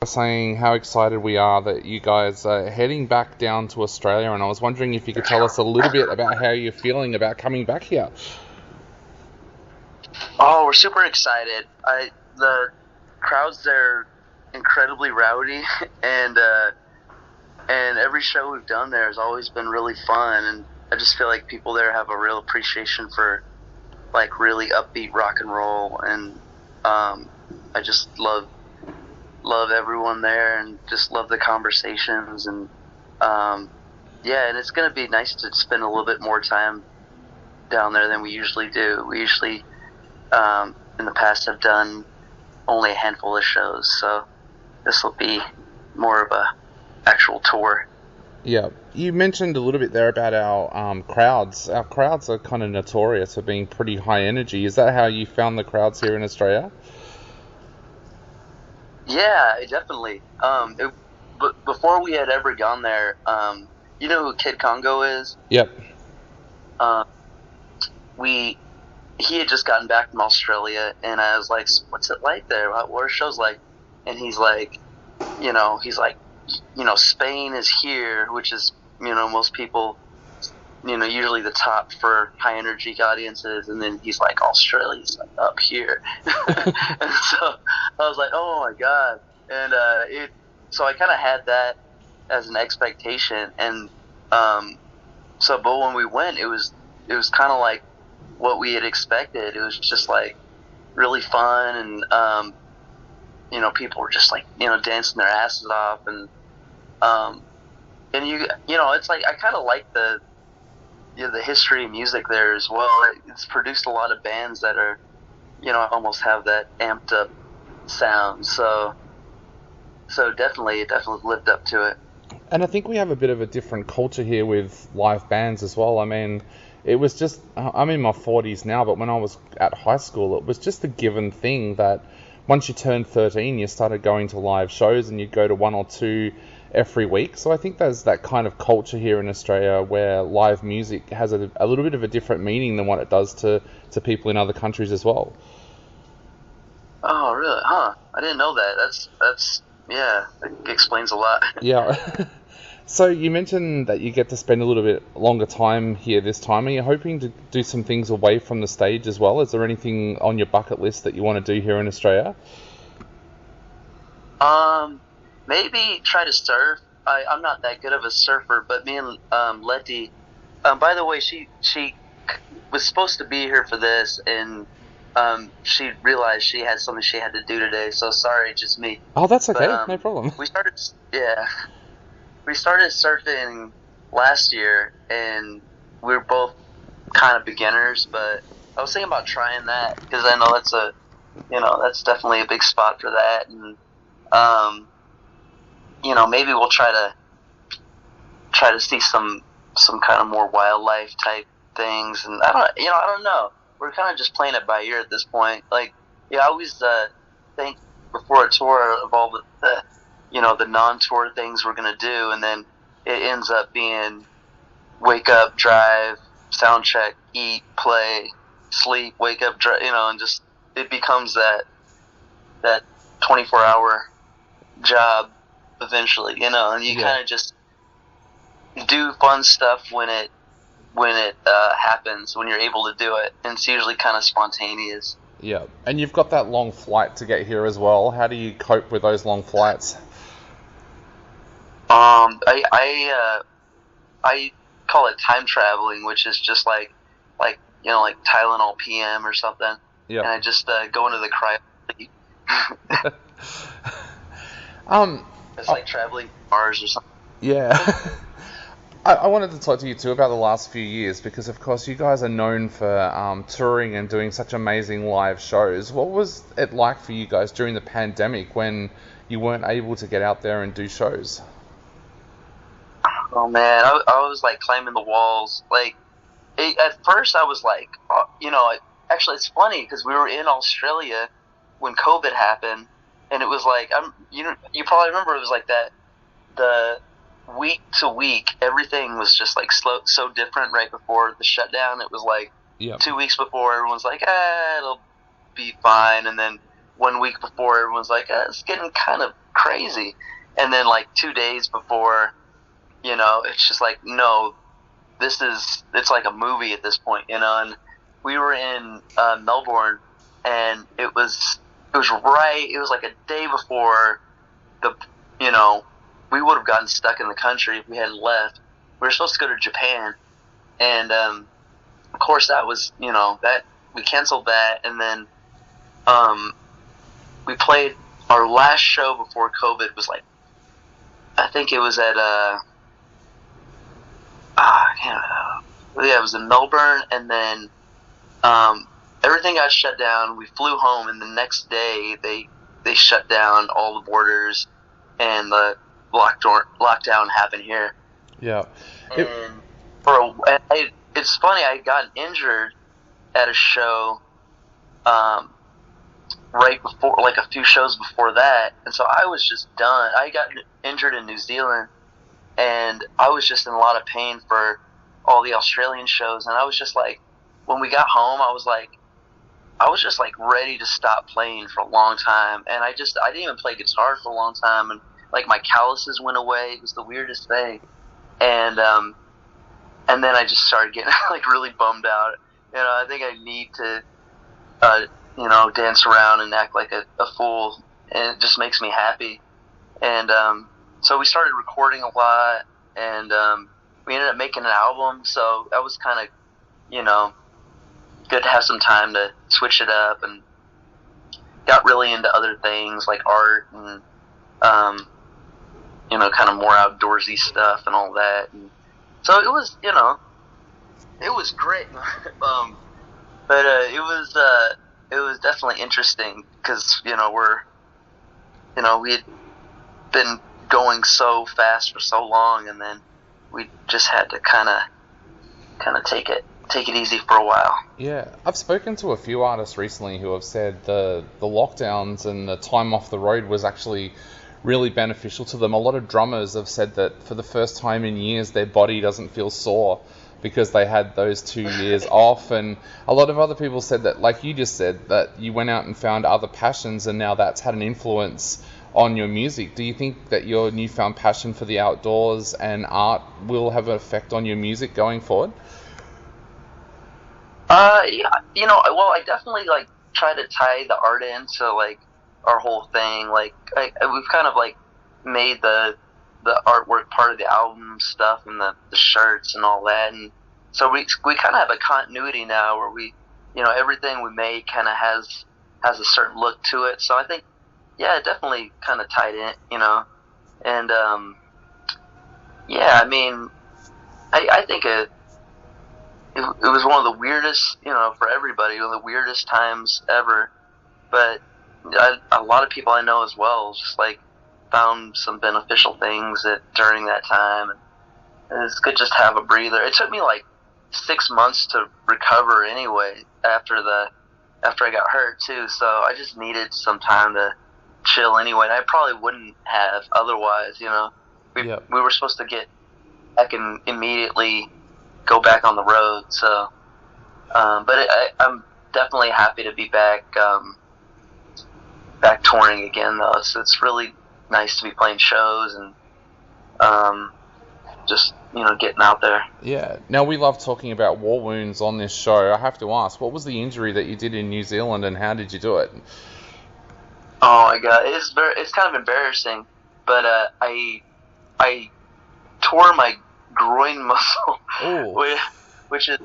saying how excited we are that you guys are heading back down to Australia, and I was wondering if you could tell us a little bit about how you're feeling about coming back here. Oh, we're super excited. The crowds there are incredibly rowdy, and every show we've done there has always been really fun. And I just feel like people there have a real appreciation for like really upbeat rock and roll, and I just love everyone there, and just love the conversations, and yeah, and it's gonna be nice to spend a little bit more time down there than we usually do. We usually in the past have done only a handful of shows, so this will be more of a actual tour. Yeah, you mentioned a little bit there about our crowds. Our crowds are kind of notorious for being pretty high energy. Is that how you found the crowds here in Australia? Yeah, definitely. But before we had ever gone there, you know who Kid Congo is? Yep. Um, we he had just gotten back from Australia, and I was like, "What's it like there? What are shows like?" And he's like, Spain is here, which is, most people, usually the top for high energy audiences, and then he's like, Australia's like up here. And so I was like, oh my god. And so I kind of had that as an expectation, and but when we went, it was kind of like what we had expected. It was just like really fun, and people were just like dancing their asses off, and it's like I kind of like the history of music there as well. It's produced a lot of bands that are almost have that amped up sound. So definitely it lived up to it. And I think we have a bit of a different culture here with live bands as well. I mean, it was just, I'm in my 40s now, but when I was at high school, it was just a given thing that once you turned 13, you started going to live shows, and you'd go to one or two every week. So I think there's that kind of culture here in Australia where live music has a little bit of a different meaning than what it does to people in other countries as well. Oh, really? Huh? I didn't know that. That's yeah, it explains a lot. Yeah. So you mentioned that you get to spend a little bit longer time here this time. Are you hoping to do some things away from the stage as well? Is there anything on your bucket list that you want to do here in Australia? Maybe try to surf. I'm not that good of a surfer, but me and Letty. By the way, she was supposed to be here for this, and she realized she had something she had to do today. So sorry, just me. Oh, that's okay. But, no problem. We started surfing last year, and we were both kind of beginners, but I was thinking about trying that because I know that's definitely a big spot for that, and maybe we'll try to see some kind of more wildlife type things, and I don't know. We're kind of just playing it by ear at this point. Like, I always think before a tour of all the non-tour things we're gonna do, and then it ends up being wake up, drive, sound check, eat, play, sleep, wake up, drive, and just it becomes that 24-hour job eventually, and you kind of just do fun stuff when it happens, when you're able to do it, and it's usually kind of spontaneous. Yeah, and you've got that long flight to get here as well. How do you cope with those long flights? I call it time traveling, which is just like Tylenol PM or something. Yeah. And I just go into the cryo. It's like traveling to Mars or something. Yeah. I wanted to talk to you too about the last few years, because of course you guys are known for touring and doing such amazing live shows. What was it like for you guys during the pandemic when you weren't able to get out there and do shows? Oh man, I was like climbing the walls. Like at first I was like, actually it's funny because we were in Australia when COVID happened, and it was like you probably remember it was like that the week to week everything was just like so different right before the shutdown. It was like 2 weeks before everyone's like, it'll be fine, and then 1 week before, everyone's like, it's getting kind of crazy. And then like 2 days before, it's just like, no, it's like a movie at this point, And we were in Melbourne, and it was like a day before we would have gotten stuck in the country if we hadn't left. We were supposed to go to Japan, and of course that was, that we canceled that, and then we played our last show before COVID was like, I think it was at it was in Melbourne, and then everything got shut down. We flew home, and the next day they shut down all the borders, and the lockdown happened here. Yeah. And it's funny, I got injured at a show right before, like a few shows before that, and so I was just done. I got injured in New Zealand, and I was just in a lot of pain for all the Australian shows, and I was just like, when we got home, I was just like ready to stop playing for a long time, and I didn't even play guitar for a long time, and like my calluses went away. It was the weirdest thing, and then I just started getting like really bummed out. I think I need to dance around and act like a fool, and it just makes me happy. And so we started recording a lot, and we ended up making an album, so that was kind of good to have some time to switch it up, and got really into other things like art and kind of more outdoorsy stuff and all that. And so it was it was great. But it was definitely interesting because we had been going so fast for so long, and then we just had to kind of take it easy for a while. Yeah, I've spoken to a few artists recently who have said the lockdowns and the time off the road was actually really beneficial to them. A lot of drummers have said that for the first time in years their body doesn't feel sore because they had those 2 years off, and a lot of other people said that, like you just said, that you went out and found other passions, and now that's had an influence on your music. Do you think that your newfound passion for the outdoors and art will have an effect on your music going forward? Yeah, well, I definitely like try to tie the art into like our whole thing. Like we've kind of like made the artwork part of the album stuff, and the shirts and all that, and so we kind of have a continuity now where we, everything we make kind of has a certain look to it. So I think, yeah, it definitely kind of tied in, and yeah, I mean, I think it was one of the weirdest, for everybody, one of the weirdest times ever, but a lot of people I know as well just like found some beneficial things during that time, and it's good just to have a breather. It took me like 6 months to recover anyway after I got hurt too, so I just needed some time to chill anyway, and I probably wouldn't have otherwise. We were supposed to get back and immediately go back on the road, so but I'm definitely happy to be back touring again, though. So it's really nice to be playing shows and just getting out there. Yeah. Now, we love talking about war wounds on this show. I have to ask, what was the injury that you did in New Zealand, and how did you do it? Oh my God, it's kind of embarrassing, but I tore my groin muscle, which is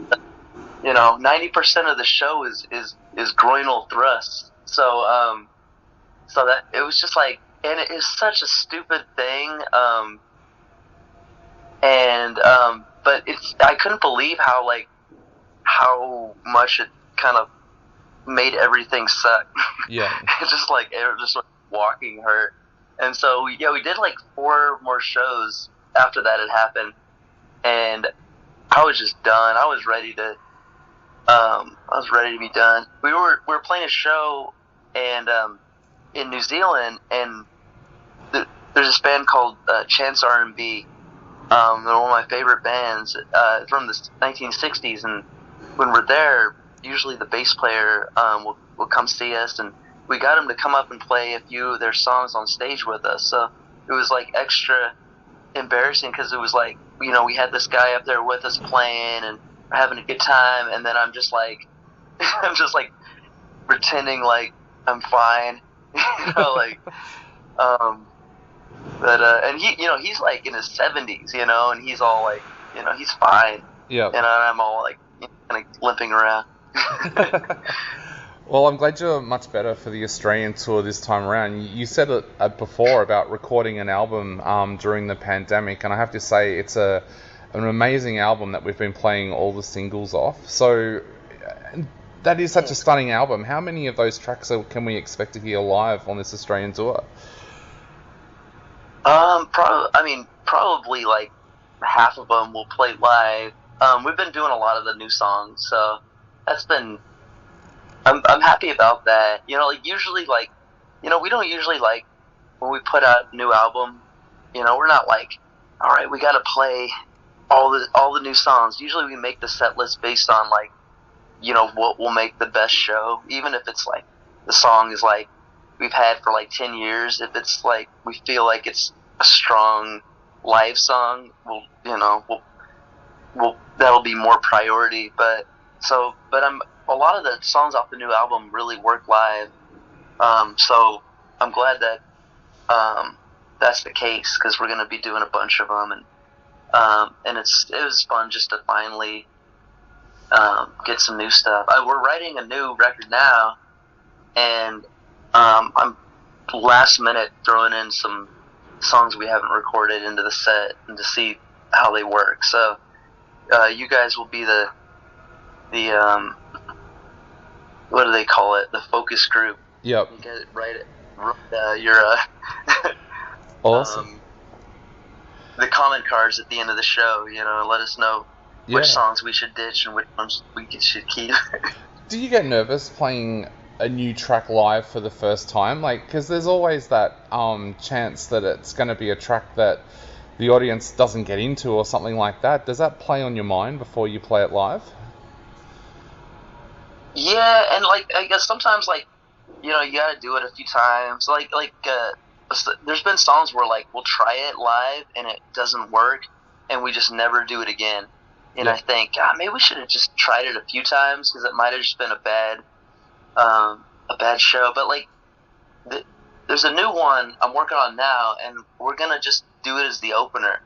90% of the show is groinal thrusts. So so that it was just like, and it is such a stupid thing. But I couldn't believe how much it kind of made everything suck. Yeah. It's just like walking hurt. And so we did like 4 more shows after that had happened, and I was just done. I was ready to be done. We were playing a show and in New Zealand, and there's this band called Chance R&B. They're one of my favorite bands from the 1960s, and when we're there, usually the bass player will come see us, and we got him to come up and play a few of their songs on stage with us. So it was like extra embarrassing because it was like, we had this guy up there with us playing and having a good time, and then I'm just like pretending like I'm fine, and he's like in his 70s, and he's all like, he's fine. Yeah. And I'm all like kind of limping around. Well, I'm glad you're much better for the Australian tour this time around. You said it before about recording an album during the pandemic, and I have to say it's an amazing album that we've been playing all the singles off. So that is such a stunning album. How many of those tracks can we expect to hear live on this Australian tour? Probably like half of them will play live. We've been doing a lot of the new songs, so that's been. I'm happy about that. Usually, we don't usually when we put out a new album. We're not like, all right, we got to play all the new songs. Usually, we make the set list based on what will make the best show, even if it's like the song is like we've had for like 10 years. If it's like we feel like it's a strong live song, that'll be more priority. But a lot of the songs off the new album really work live. So I'm glad that that's the case, because we're gonna be doing a bunch of them, and it was fun just to finally get some new stuff. We're writing a new record now, and I'm last minute throwing in some songs we haven't recorded into the set and to see how they work. So you guys will be the what do they call it? The focus group. Yep. You guys write your awesome. The comment cards at the end of the show. Let us know which songs we should ditch and which ones we should keep. Do you get nervous playing a new track live for the first time? Because there's always that chance that it's going to be a track that the audience doesn't get into or something like that. Does that play on your mind before you play it live? Yeah, and I guess sometimes you gotta do it a few times. There's been songs where we'll try it live and it doesn't work, and we just never do it again. And I think maybe we should have just tried it a few times, because it might have just been a bad show. But there's a new one I'm working on now, and we're gonna just do it as the opener.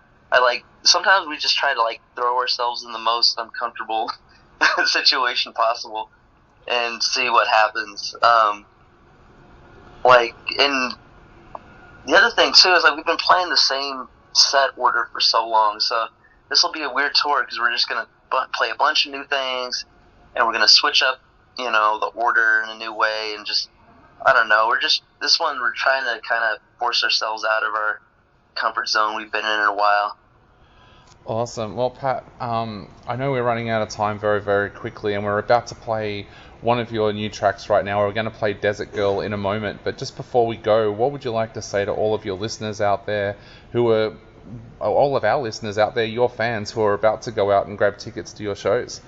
Sometimes we just try to throw ourselves in the most uncomfortable situation possible and see what happens. And the other thing too is we've been playing the same set order for so long, so this will be a weird tour, because we're just gonna play a bunch of new things, and we're gonna switch up, the order in a new way, and just, I don't know. This one we're trying to kind of force ourselves out of our comfort zone we've been in a while. Awesome. Well, Pat, I know we're running out of time very, very quickly, and we're about to play one of your new tracks right now. We're going to play Desert Girl in a moment, but just before we go, what would you like to say to all of your listeners out there all of our listeners out there, your fans who are about to go out and grab tickets to your shows?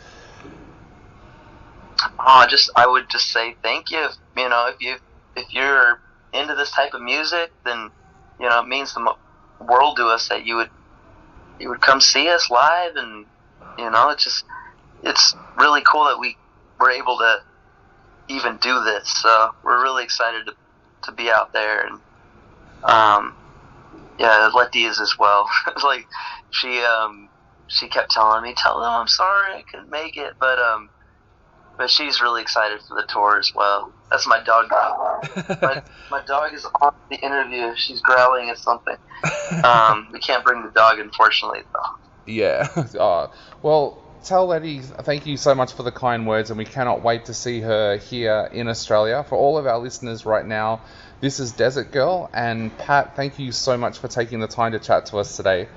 I would just say thank you. If you're into this type of music, then it means the world to us that you would come see us live, and it's really cool that we were able to even do this. So we're really excited to be out there, and Letty is as well. She kept telling me, tell them I'm sorry I couldn't make it, but she's really excited for the tour as well. That's my dog growling. my dog is on the interview. She's growling at something. We can't bring the dog, unfortunately, though. Yeah. Well, tell Letty thank you so much for the kind words, and we cannot wait to see her here in Australia. For all of our listeners right now, this is Desert Girl, and Pat, thank you so much for taking the time to chat to us today.